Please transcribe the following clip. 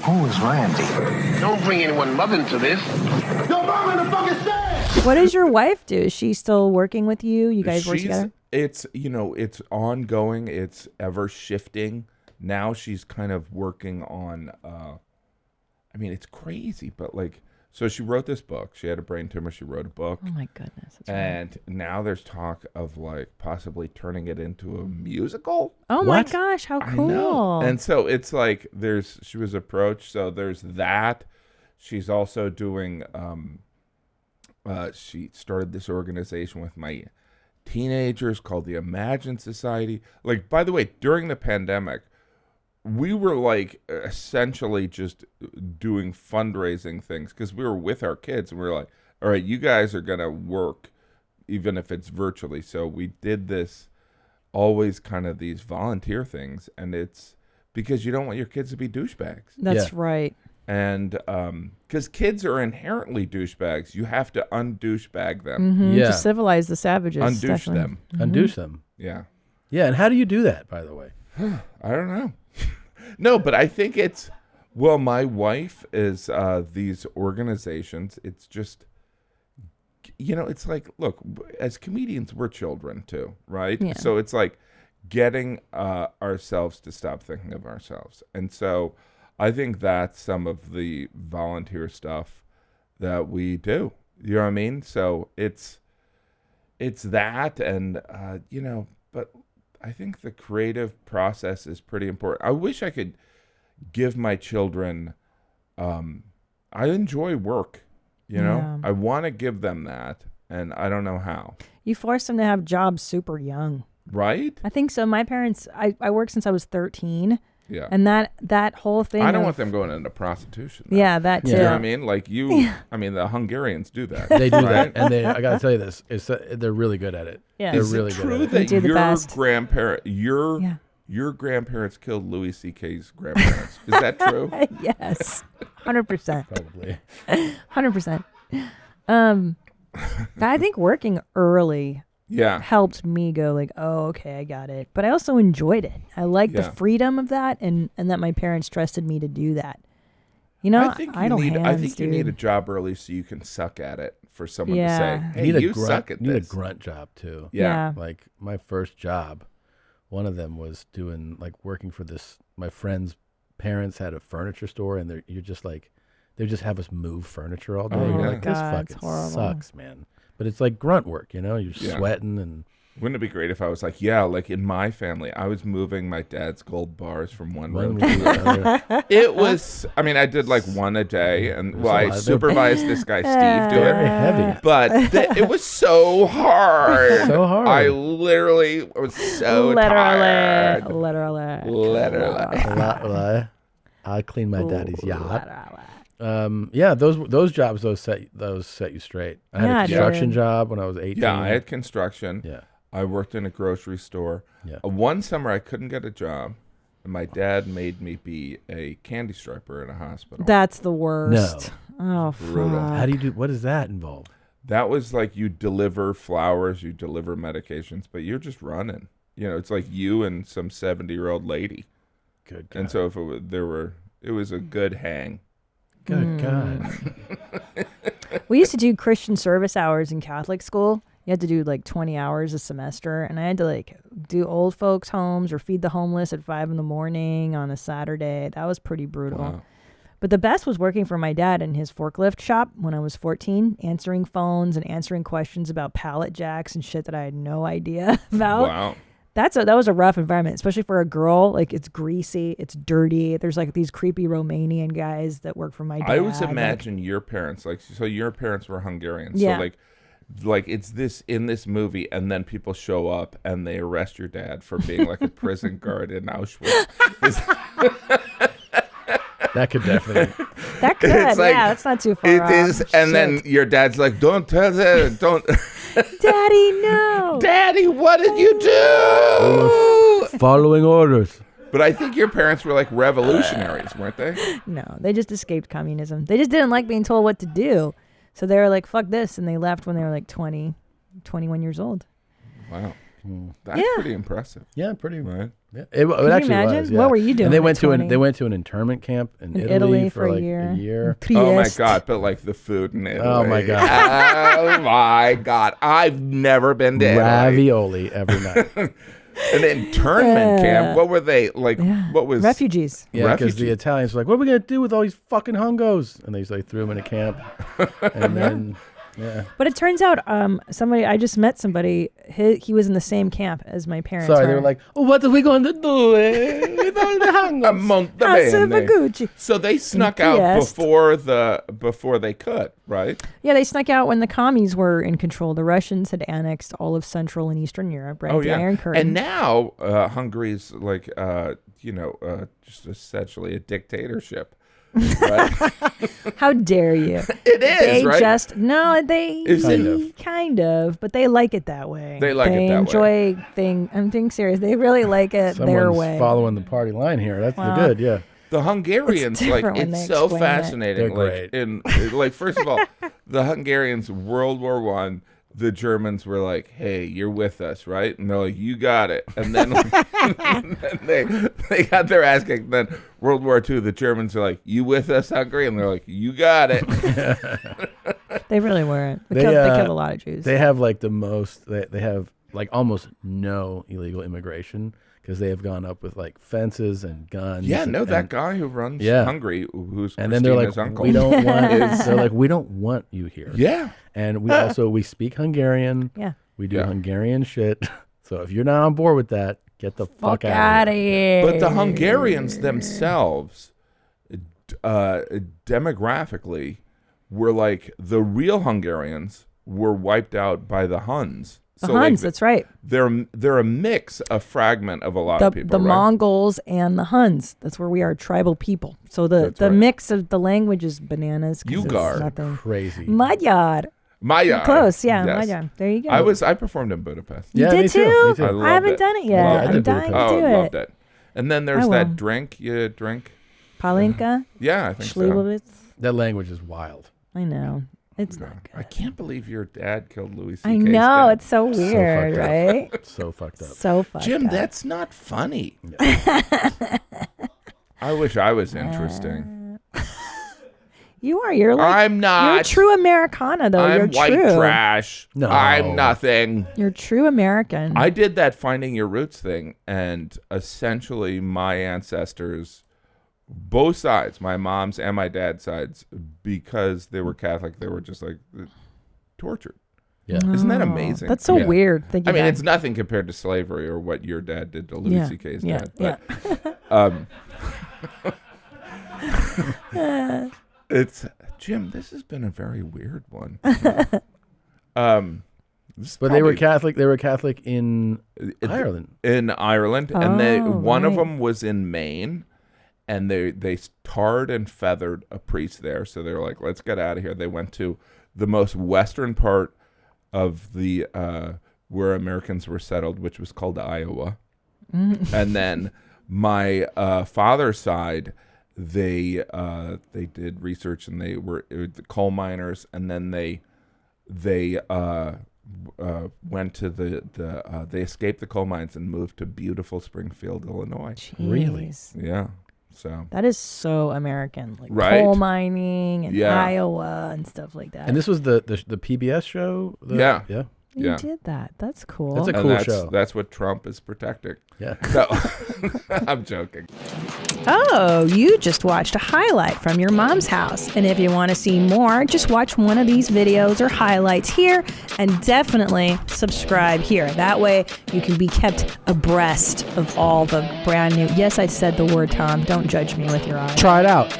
Who is Randy? Don't bring anyone mother into this. Your mom in the fucking stand! What does your wife do? Is she still working with you? You guys work together? It's, it's ongoing. It's ever shifting. Now she's kind of working on, it's crazy, but so she wrote this book. She had a brain tumor. She wrote a book. Oh my goodness. And now there's talk of possibly turning it into a musical. Oh my gosh, how cool. I know. And so it's she was approached. So there's that. She's also doing, she started this organization with my teenagers called the Imagine Society. By the way, during the pandemic, we were essentially just doing fundraising things because we were with our kids and we were like, all right, you guys are going to work even if it's virtually. So we did this always kind of these volunteer things, and it's because you don't want your kids to be douchebags. That's right. And because kids are inherently douchebags, you have to undouchebag them. Mm-hmm. To civilize the savages. Undouche them. Mm-hmm. Undouche them. Yeah. Yeah, and how do you do that, by the way? I don't know. No, but I think it's, my wife is these organizations. It's just, it's look, as comedians, we're children too, right? Yeah. So it's getting ourselves to stop thinking of ourselves. And so I think that's some of the volunteer stuff that we do. You know what I mean? So it's that, and but I think the creative process is pretty important. I wish I could give my children. I enjoy work. Yeah. I want to give them that, and I don't know how. You force them to have jobs super young. Right? I think so. My parents, I worked since I was 13. Yeah. And that whole thing. I don't want them going into prostitution, though. Yeah, that too. You know what I mean? The Hungarians do that. They do right? that. And I got to tell you this, they're really good at it. Yeah. They're Is really it good true at it. that do the your best. your grandparents killed Louis C.K.'s grandparents? Is that true? Yes. 100%. Probably. 100%. I think working early helped me go oh, okay, I got it. But I also enjoyed it. I liked the freedom of that and that my parents trusted me to do that. I think dude. you need a job early so you can suck at it for someone to say, hey, you suck at this. You need a grunt job too. Yeah. Like my first job, one of them was doing working for my friend's parents had a furniture store, and they just have us move furniture all day. Oh, You're yeah. this fucking sucks, man. But it's grunt work, you're sweating and. Wouldn't it be great if I was in my family, I was moving my dad's gold bars from one room to the other. It was, I did one a day, and I supervised this guy Steve do it. Very heavy. But it was so hard. So hard. I literally was so tired. Literally. I clean my daddy's yacht. Those jobs set you straight. I had a construction job when I was 18. Yeah, I had construction. Yeah. I worked in a grocery store. Yeah. One summer I couldn't get a job, and my dad made me be a candy striper in a hospital. That's the worst. No. Oh, Brutal. fuck. How do you do? What does that involve? That was you deliver flowers, you deliver medications, but you're just running. It's you and some 70-year-old lady. Good God. And so it was a good hang. Good God. We used to do Christian service hours in Catholic school. You had to do 20 hours a semester, and I had to do old folks' homes or feed the homeless at 5 a.m. on a Saturday. That was pretty brutal. Wow. But the best was working for my dad in his forklift shop when I was 14, answering phones and answering questions about pallet jacks and shit that I had no idea about. Wow. That was a rough environment, especially for a girl. It's greasy, it's dirty. There's these creepy Romanian guys that work for my dad. I always imagine your parents, so your parents were Hungarians. Yeah. So it's this in this movie, and then people show up and they arrest your dad for being a prison guard in Auschwitz. That could definitely. That could, that's not too far off. It is, and then your dad's don't tell that, don't. Daddy, no. Daddy, what did you do? Following orders. But I think your parents were revolutionaries, weren't they? No, they just escaped communism. They just didn't like being told what to do. So they were fuck this, and they left when they were 20, 21 years old. Wow. That's pretty impressive. Yeah, pretty. Right? Yeah, it Can you actually imagine? was. Yeah. What were you doing And they at went 20? they went to an internment camp in Italy for like a year. Oh my Trieste. God! But like the food in Italy. Oh my God. Oh my God! I've never been to Italy. Ravioli every night. An internment camp. What were they like? Yeah. What was Refugees. Yeah, because the Refugees. Italians were like, "What are we gonna do with all these fucking hungos?" And they threw them in a camp, and then But it turns out, I just met somebody. He was in the same camp as my parents. Sorry, they were like, "Oh, what are we going to do with all the hungos?" Among the House of band. Gucci. So they snuck out Trieste. before they could, right? Yeah, they snuck out when the commies were in control. The Russians had annexed all of Central and Eastern Europe, right? Oh The yeah. Iron Curtain. And now Hungary's like just essentially a dictatorship. Right? How dare you? It is, They right? just they Is it? kind of, but they like it that way. They like it that way. I'm being serious. They really like it their Someone's way. following the party line here. That's Wow. good. Yeah. The Hungarians, It's like, different when it's they so explain it. fascinating. They're Like first of all, the Hungarians, World War I, the Germans were like, "Hey, you're with us, right?" And they're like, "You got it." And then, and then they got their ass kicked. Then World War II, the Germans are like, "You with us, Hungary?" And they're like, "You got it." They really weren't. They They, killed a lot of Jews. They have like the most. They have like almost no illegal immigration because they have gone up with like fences and guns. Yeah, and, no, that and- guy who runs Yeah. Hungary, who's And then they're like, Christina's uncle. we don't want. They're like, we don't want you here. Yeah. And we speak Hungarian. Yeah. We do Yeah. Hungarian shit. So if you're not on board with that, get the fuck out out of of here. here. But the Hungarians themselves, demographically, were like the real Hungarians were wiped out by the Huns. The So, like, Huns, that's right. they're a mix, a fragment of a lot of people. The right? Mongols and the Huns. That's where we are, tribal people. So That's the right. mix of the language is bananas. 'Cause it's Ugar. nothing. Crazy. Magyar. Maya. Close, yeah, Yes. Magyar. There you go. I performed in Budapest. You Yeah, did me too, too? me too. I I loved haven't it. done it yet. Yeah, I I'm did dying Budapest. to do loved it. it. And then there's I that will. drink you drink. Palinka, Yeah, I think so. Schlebowitz. That language is wild. I know. It's not I good. can't believe your dad killed Louis C.K.'s I know. dad. It's so weird, fucked up. right? So fucked up. So fucked Jim, up. that's not funny. I wish I was interesting. You are. You're like. I'm not. You're true Americana, though. I'm You're white true. trash. No. I'm nothing. You're true American. I did that Finding Your Roots thing, and essentially my ancestors, both sides, my mom's and my dad's sides, because they were Catholic, they were just like tortured. Yeah. Isn't that Oh, amazing? That's so Yeah. weird. Thinking I mean, back. it's nothing compared to slavery or what your dad did to Louis Yeah, C.K.'s yeah, dad. But, it's Jim. This has been a very weird one. This is But they were probably Catholic. They were Catholic in Ireland. in Ireland, and one of right. them was in Maine, and they tarred and feathered a priest there. So they were like, "Let's get out of here." They went to the most western part of the where Americans were settled, which was called Iowa. And then my father's side, they did research, and they were the coal miners, and then they went to they escaped the coal mines and moved to beautiful Springfield, Illinois. Really? Jeez. Yeah. So That is so American, like Right? coal mining and Yeah. Iowa and stuff like that. And this was the PBS show. Yeah. Yeah. you yeah. did that. That's cool. That's a and cool that's, show. That's what Trump is protecting. Yeah. So I'm joking. Oh, you just watched a highlight from your mom's house. And if you want to see more, just watch one of these videos or highlights here and definitely subscribe here. That way you can be kept abreast of all the brand new. Yes, I said the word, Tom. Don't judge me with your eyes. Try it out.